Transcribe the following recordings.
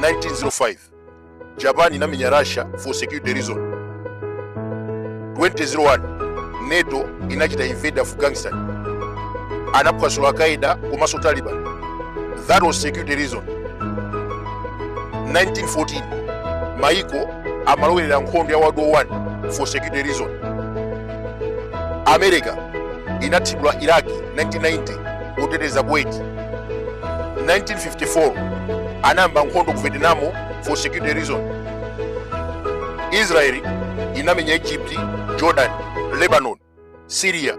1905 Japan inamenya Russia for security reason. 2001 NATO inachita invade Afghanistan, anapasula Al-Qaeda kumaso Taliban. That was security reason. 1914 Maiko amalowelera nkhondo ya World War I for security reason. America inathibula Iraq 1990 kuteteza Kuwait. 1954 anayamba nkhondo ku Vietnam for security reason. Israel inamenya Egypt, Jordan, Lebanon, Syria.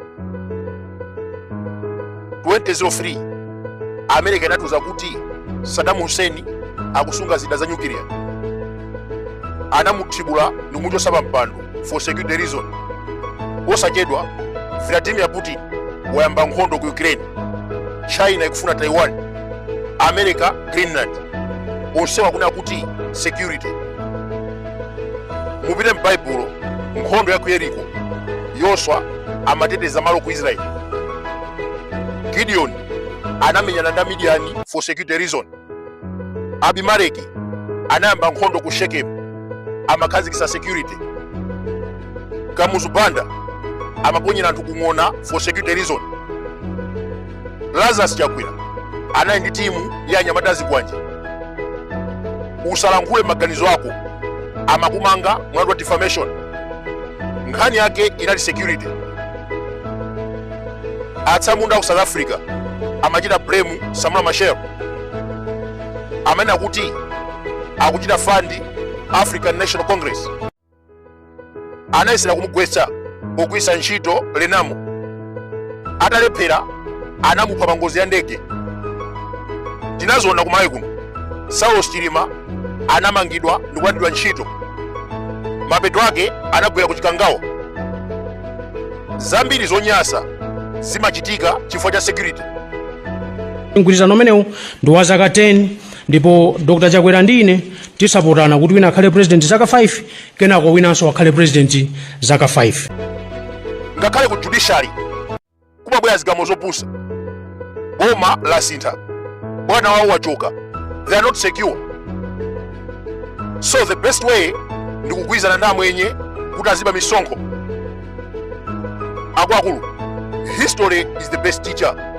2003 America inatuza kuti Saddam Hussein akusunga zida za nuclear, anamuthibula numuchosa pampando for security reason. Osachedwa Vladimir Putin wayamba nkhondo ku Ukraine, China ikufuna Taiwan, America Greenland. Onsewa kuna kuti security. Mupite m'Baibulo nkhondo ya ku Yeriko, Yoswa amateteza malo ku Israel. Gideon anamenyana na Midiani for security reason. Abimeleki anayamba nkhondo ku Shechem, amakhazikitsa security. Kamuzubanda amaponyera anthu kung'ona for security reason. Lazarus Chakwera anayi ndi timu ya anyamatazi kwanje. Usalankhule maganizo ako, amakumanga mlandu wa defamation. Nkhani yake inali security. Atsamunda ku South Africa amachita blame Samora Machel, amene kuti akuchita fund African National Congress. Anayesera kumugwetsa pogwisa ntchito Renamo, atalephera anamupha pa ngozi ya ndege. Tinazoona kumayi kuno Saulos Chilima anamangidwa ndi kulandidwa ntchito, mapeto ake anagwera ku chikangawa. Zambiri zonyasa zimachitika chifukwa cha security. Mgwirizano umenewu ndi wa zaka 10 ndipo Dr. Chakwera ndine tisapotana kuti wina akhale president zaka 5 kenako winanso akhale president zaka 5. Ngakhale ku judiciary kumabwera zigamulo zopusa, boma lasintha, bwana wawo wachoka, they are not secure. So the best way ndi kugwirizana ndi amwenye kuti aziba misonkho. Akuluakulu, history is the best teacher.